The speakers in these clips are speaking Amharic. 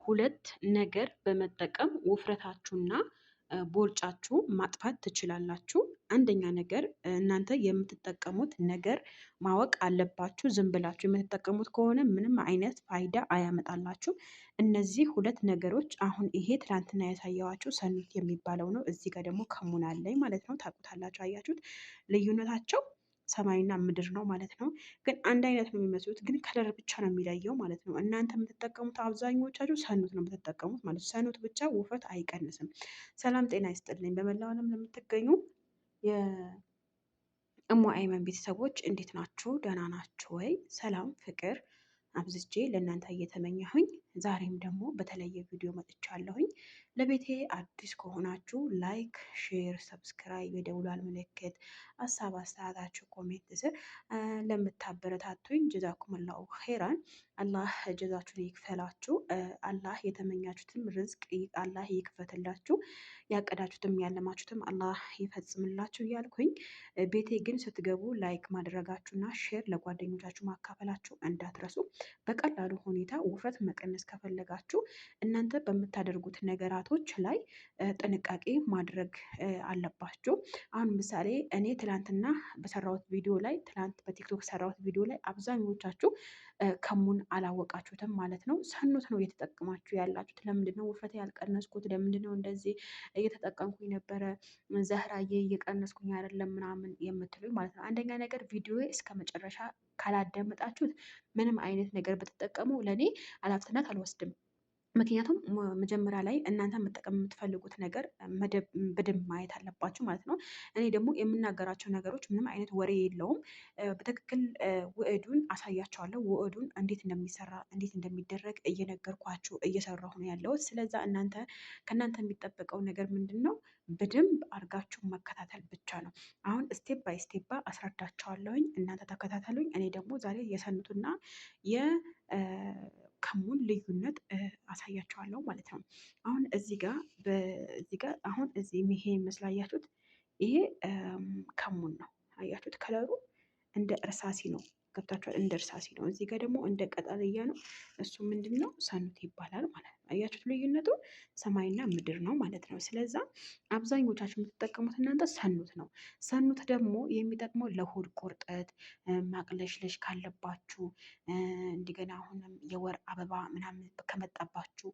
ሁለት ነገር በመጠቀም ውፍረታችሁና ቦርጫችሁ ማጥፋት ትችላላችሁ። አንደኛ ነገር እናንተ የምትጠቀሙት ነገር ማወቅ አለባችሁ። ዝም ብላችሁ የምትጠቀሙት ከሆነ ምንም አይነት ፋይዳ አያመጣላችሁ። እነዚህ ሁለት ነገሮች አሁን ይሄ ትናንትና ያሳየዋችሁ ሰኑት የሚባለው ነው። እዚህ ጋር ደግሞ ከሙን አለኝ ማለት ነው። ታውቁታላችሁ። አያችሁት? ልዩነታቸው ሰማይና ምድር ነው ማለት ነው። ግን አንድ አይነት ነው የሚመስሉት፣ ግን ከለር ብቻ ነው የሚለየው ማለት ነው። እናንተ የምትጠቀሙት አብዛኞቻችሁ ሰኑት ነው የምትጠቀሙት ማለት ነው። ሰኑት ብቻ ውፍረት አይቀንስም። ሰላም ጤና ይስጥልኝ። በመላው ዓለም ለምትገኙ የእሙ አይመን ቤተሰቦች እንዴት ናችሁ? ደህና ናችሁ ወይ? ሰላም ፍቅር አብዝቼ ለእናንተ እየተመኘሁኝ ዛሬም ደግሞ በተለየ ቪዲዮ መጥቻለሁኝ። ለቤቴ አዲስ ከሆናችሁ ላይክ፣ ሼር፣ ሰብስክራይብ የደውሏል ምልክት ሀሳብ አስተያየታችሁ ኮሜንት ስር ለምታበረታቱኝ ጀዛኩምላሁ ኸይራን አላህ ጀዛችሁን ይክፈላችሁ። አላህ የተመኛችሁትም ርዝቅ አላህ ይክፈትላችሁ፣ ያቀዳችሁትም ያለማችሁትም አላህ ይፈጽምላችሁ እያልኩኝ ቤቴ ግን ስትገቡ ላይክ ማድረጋችሁና ሼር ለጓደኞቻችሁ ማካፈላችሁ እንዳትረሱ። በቀላሉ ሁኔታ ውፍረት መቀነስ ከፈለጋችሁ እናንተ በምታደርጉት ነገራቶች ላይ ጥንቃቄ ማድረግ አለባችሁ። አሁን ምሳሌ እኔ ትላንትና በሰራሁት ቪዲዮ ላይ ትላንት በቲክቶክ ሰራሁት ቪዲዮ ላይ አብዛኞቻችሁ ከሙን አላወቃችሁትም ማለት ነው። ሰኑት ነው እየተጠቀማችሁ ያላችሁት። ለምንድን ነው ውፍረት ያልቀነስኩት? ለምንድን ነው እንደዚህ እየተጠቀምኩኝ ነበረ ዘህራዬ እየቀነስኩኝ አይደለም ምናምን የምትሉኝ ማለት ነው። አንደኛ ነገር ቪዲዮ እስከ መጨረሻ ካላዳመጣችሁት ምንም አይነት ነገር ብትጠቀሙ ለእኔ ኃላፊነት አልወስድም። ምክንያቱም መጀመሪያ ላይ እናንተ መጠቀም የምትፈልጉት ነገር በደንብ ማየት አለባችሁ ማለት ነው። እኔ ደግሞ የምናገራቸው ነገሮች ምንም አይነት ወሬ የለውም። በትክክል ውዕዱን አሳያቸዋለሁ። ውዕዱን እንዴት እንደሚሰራ እንዴት እንደሚደረግ እየነገርኳችሁ እየሰራሁ ነው ያለሁት። ስለዛ ከእናንተ የሚጠበቀው ነገር ምንድን ነው? በደንብ አድርጋችሁ መከታተል ብቻ ነው። አሁን ስቴፕ ባይ ስቴፕ አስረዳቸዋለሁኝ። እናንተ ተከታተሉኝ። እኔ ደግሞ ዛሬ የሰኑትና ከሙን ልዩነት አሳያቸዋለሁ ማለት ነው። አሁን እዚህ ጋር አሁን እዚህ ይሄ ይመስላያችሁት? ይሄ ከሙን ነው። አያችሁት? ከለሩ እንደ እርሳሲ ነው። ገብታችኋል? እንደ እርሳሲ ነው። እዚህ ጋር ደግሞ እንደ ቀጠልያ ነው። እሱ ምንድን ነው? ሰኑት ይባላል ማለት ነው። አያችሁት? ልዩነቱ ሰማይና ምድር ነው ማለት ነው። ስለዛ አብዛኞቻችሁ የምትጠቀሙት እናንተ ሰኑት ነው። ሰኑት ደግሞ የሚጠቅመው ለሆድ ቁርጠት፣ ማቅለሽለሽ ካለባችሁ፣ እንደገና አሁንም የወር አበባ ምናምን ከመጣባችሁ፣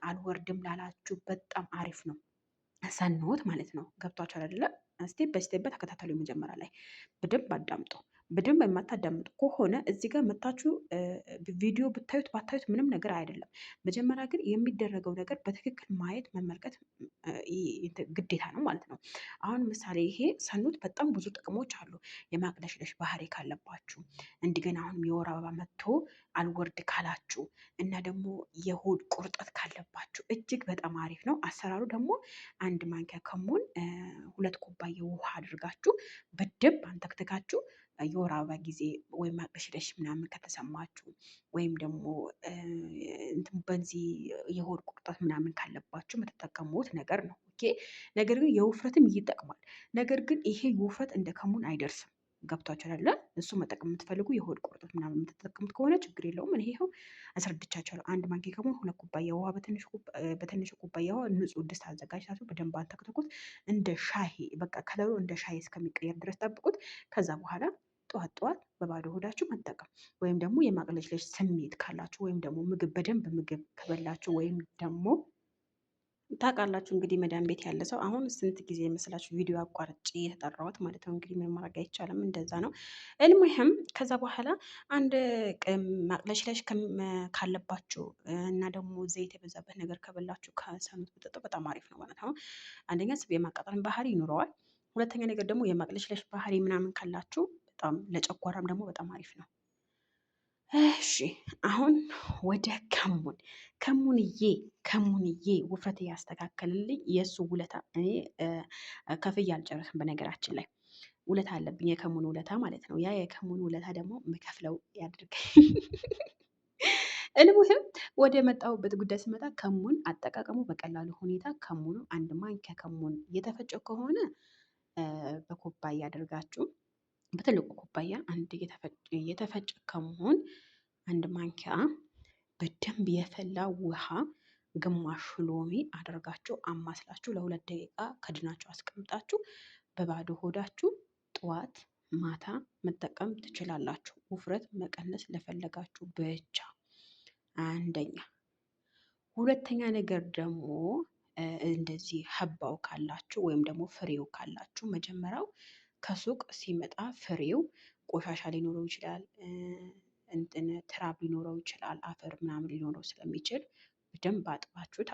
አልወርድም ላላችሁ በጣም አሪፍ ነው ሰኑት ማለት ነው። ገብቷችኋል አይደለም? ስቴፕ በስቴፕ ተከታተሉ። መጀመሪያ ላይ በደንብ አዳምጡ። በደንብ የማታዳምጡ ከሆነ እዚህ ጋር መታችሁ ቪዲዮ ብታዩት ባታዩት ምንም ነገር አይደለም። መጀመሪያ ግን የሚደረገው ነገር በትክክል ማየት መመልከት ግዴታ ነው ማለት ነው። አሁን ምሳሌ ይሄ ሰኑት በጣም ብዙ ጥቅሞች አሉ። የማቅለሽለሽ ባህሪ ካለባችሁ፣ እንደገና አሁንም የወር አበባ መጥቶ አልወርድ ካላችሁ እና ደግሞ የሆድ ቁርጠት ካለባችሁ እጅግ በጣም አሪፍ ነው። አሰራሩ ደግሞ አንድ ማንኪያ ከሙን 2 ኩባያ ውሃ አድርጋችሁ በደንብ አንተክትካችሁ የወር አበባ ጊዜ ወይም ማቅለሽለሽ ምናምን ከተሰማችሁ ወይም ደግሞ በዚህ የሆድ ቁርጠት ምናምን ካለባችሁ የምትጠቀሙት ነገር ነው። ኦኬ። ነገር ግን የውፍረትም ይጠቅማል። ነገር ግን ይሄ ውፍረት እንደ ከሙን አይደርስም። ገብቷችሁ አይደለ? እሱ መጠቀም የምትፈልጉ የሆድ ቁርጠት ምናምን የምትጠቀሙት ከሆነ ችግር የለውም። እኔ ይኸው አስረድቻችኋለሁ። አንድ ማንኪያ ከሙን 2 ኩባያ ውሃ በትንሹ ኩባያ ውሃ ንጹህ ድስት አዘጋጅታችሁ በደንብ አንተክትኩት። እንደ ሻይ በቃ ከለሩ እንደ ሻይ እስከሚቀየር ድረስ ጠብቁት። ከዛ በኋላ ጠዋት ጠዋት በባዶ ሆዳችሁ መጠቀም። ወይም ደግሞ የማቅለሽለሽ ስሜት ካላችሁ ወይም ደግሞ በደንብ ምግብ ከበላችሁ ወይም ደግሞ ታውቃላችሁ እንግዲህ መዳን ቤት ያለ ሰው አሁን ስንት ጊዜ የመስላችሁ ቪዲዮ አቋርጬ የተጠራሁት ማለት ነው። እንግዲህ ምን ማድረግ አይቻልም፣ እንደዛ ነው። እልሙህም ከዛ በኋላ አንድ ማቅለሽለሽ ካለባችሁ እና ደግሞ ዘይት የበዛበት ነገር ከበላችሁ ከሰኑት ብትጠጡ በጣም አሪፍ ነው ማለት ነው። አንደኛ ስብ የማቃጠልን ባህሪ ይኖረዋል። ሁለተኛ ነገር ደግሞ የማቅለሽለሽ ባህሪ ምናምን ካላችሁ በጣም ለጨጓራም ደግሞ በጣም አሪፍ ነው። እሺ አሁን ወደ ከሙንዬ ውፍረት ያስተካከልልኝ የእሱ ውለታ እኔ ከፍዬ አልጨረስም። በነገራችን ላይ ውለታ አለብኝ፣ የከሙን ውለታ ማለት ነው። ያ የከሙን ውለታ ደግሞ የምከፍለው ያድርገኝ። እልሙህም ወደ መጣሁበት ጉዳይ ስመጣ ከሙን አጠቃቀሙ በቀላሉ ሁኔታ ከሙኑ አንድ ማንኪያ ከሙን እየተፈጨ ከሆነ በኩባያ አድርጋችሁ በትልቁ ኩባያ አንድ የተፈጨ ከሙን አንድ ማንኪያ በደንብ የፈላ ውሃ ግማሽ ሎሚ አድርጋችሁ አማስላችሁ ለ2 ደቂቃ ከድናችሁ አስቀምጣችሁ በባዶ ሆዳችሁ ጠዋት ማታ መጠቀም ትችላላችሁ። ውፍረት መቀነስ ለፈለጋችሁ ብቻ አንደኛ። ሁለተኛ ነገር ደግሞ እንደዚህ ሀባው ካላችሁ ወይም ደግሞ ፍሬው ካላችሁ መጀመሪያው ከሱቅ ሲመጣ ፍሬው ቆሻሻ ሊኖረው ይችላል፣ እንትን ትራብ ሊኖረው ይችላል፣ አፈር ምናምን ሊኖረው ስለሚችል በደንብ አጥባችሁት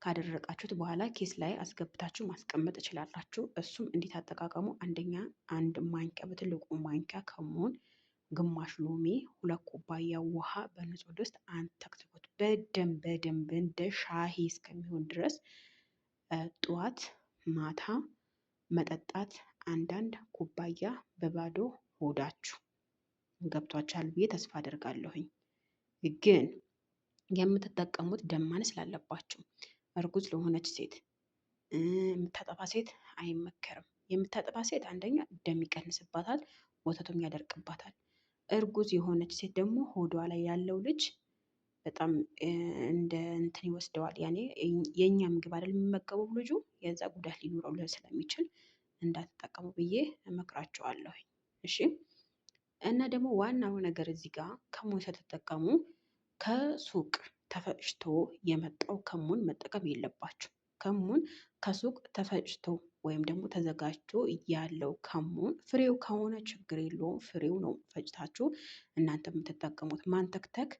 ካደረቃችሁት በኋላ ኬስ ላይ አስገብታችሁ ማስቀመጥ ትችላላችሁ። እሱም እንዴት አጠቃቀሙ፣ አንደኛ 1 ማንኪያ በትልቁ ማንኪያ ከሙን፣ ግማሽ ሎሚ፣ 2 ኩባያ ውሃ በንጹህ ድስት አንተክትኩት በደንብ እንደ ሻሂ እስከሚሆን ድረስ ጠዋት ማታ መጠጣት 1 ኩባያ በባዶ ሆዳችሁ። ገብቷችኋል ብዬ ተስፋ አደርጋለሁኝ። ግን የምትጠቀሙት ደም ማነስ ላለባችሁ፣ እርጉዝ ለሆነች ሴት፣ የምታጠባ ሴት አይመከርም። የምታጠባ ሴት አንደኛ ደም ይቀንስባታል፣ ወተቱም ያደርቅባታል። እርጉዝ የሆነች ሴት ደግሞ ሆዷ ላይ ያለው ልጅ በጣም እንደ እንትን ይወስደዋል። ያኔ የእኛ ምግብ አይደል የሚመገበው ልጁ፣ የዛ ጉዳት ሊኖረው ስለሚችል እንዳትጠቀሙ ብዬ እመክራቸዋለሁ። እሺ። እና ደግሞ ዋናው ነገር እዚህ ጋር ከሙን ስትጠቀሙ ከሱቅ ተፈጭቶ የመጣው ከሙን መጠቀም የለባችሁ። ከሙን ከሱቅ ተፈጭቶ ወይም ደግሞ ተዘጋጅቶ ያለው ከሙን ፍሬው ከሆነ ችግር የለውም። ፍሬው ነው ፈጭታችሁ እናንተ የምትጠቀሙት። ማንተክተክ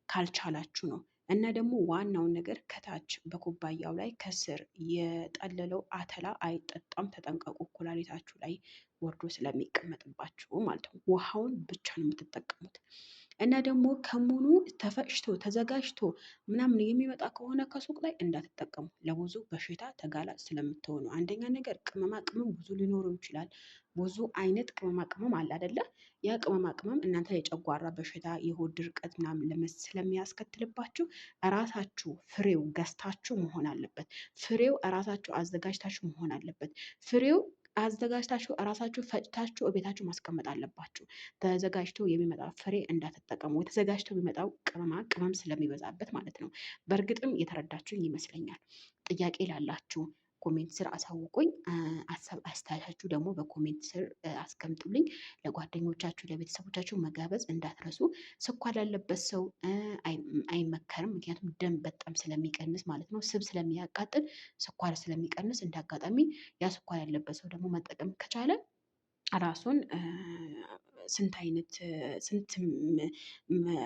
ካልቻላችሁ ነው። እና ደግሞ ዋናውን ነገር ከታች በኩባያው ላይ ከስር የጠለለው አተላ አይጠጣም። ተጠንቀቁ፣ ኩላሊታችሁ ላይ ወርዶ ስለሚቀመጥባችሁ ማለት ነው። ውሃውን ብቻ ነው የምትጠቀሙት። እና ደግሞ ከሙኑ ተፈጭቶ ተዘጋጅቶ ምናምን የሚመጣ ከሆነ ከሱቅ ላይ እንዳትጠቀሙ፣ ለብዙ በሽታ ተጋላጭ ስለምትሆኑ። አንደኛ ነገር ቅመማ ቅመም ብዙ ሊኖረው ይችላል። ብዙ አይነት ቅመማ ቅመም አለ አይደለ? ያ ቅመማ ቅመም እናንተ የጨጓራ በሽታ፣ የሆድ ድርቀት ምናምን ስለሚያስከትልባችሁ እራሳችሁ ፍሬው ገዝታችሁ መሆን አለበት። ፍሬው እራሳችሁ አዘጋጅታችሁ መሆን አለበት። ፍሬው አዘጋጅታችሁ እራሳችሁ ፈጭታችሁ ቤታችሁ ማስቀመጥ አለባችሁ። ተዘጋጅቶ የሚመጣ ፍሬ እንዳትጠቀሙ። የተዘጋጅቶ የሚመጣው ቅመማ ቅመም ስለሚበዛበት ማለት ነው። በእርግጥም የተረዳችሁኝ ይመስለኛል። ጥያቄ ላላችሁ ኮሜንት ስር አሳውቁኝ። ሀሳብ አስተያየታችሁ ደግሞ በኮሜንት ስር አስቀምጡልኝ። ለጓደኞቻችሁ ለቤተሰቦቻችሁ መጋበዝ እንዳትረሱ። ስኳር ላለበት ሰው አይመከርም፣ ምክንያቱም ደም በጣም ስለሚቀንስ ማለት ነው። ስብ ስለሚያቃጥል ስኳር ስለሚቀንስ፣ እንዳጋጣሚ ያ ስኳር ያለበት ሰው ደግሞ መጠቀም ከቻለ ራሱን ስንት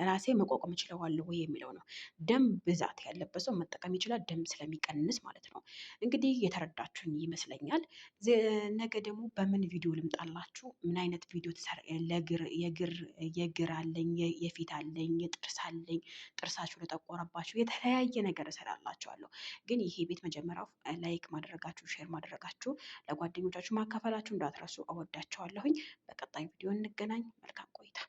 ራሴ መቋቋም እችለዋለሁ ወይ የሚለው ነው። ደም ብዛት ያለበት ሰው መጠቀም ይችላል፣ ደም ስለሚቀንስ ማለት ነው። እንግዲህ የተረዳችሁኝ ይመስለኛል። ነገ ደግሞ በምን ቪዲዮ ልምጣላችሁ? ምን አይነት ቪዲዮ የእግር አለኝ፣ የፊት አለኝ፣ የጥርስ አለኝ፣ ጥርሳችሁ ለጠቆረባችሁ የተለያየ ነገር እሰራላችኋለሁ። ግን ይሄ ቤት መጀመሪያው ላይክ ማድረጋችሁ፣ ሼር ማድረጋችሁ፣ ለጓደኞቻችሁ ማካፈላችሁ እንዳትረሱ። እወዳችኋለሁኝ። በቀጣይ ቪዲዮ እንገናኝ። መልካም ቆይታ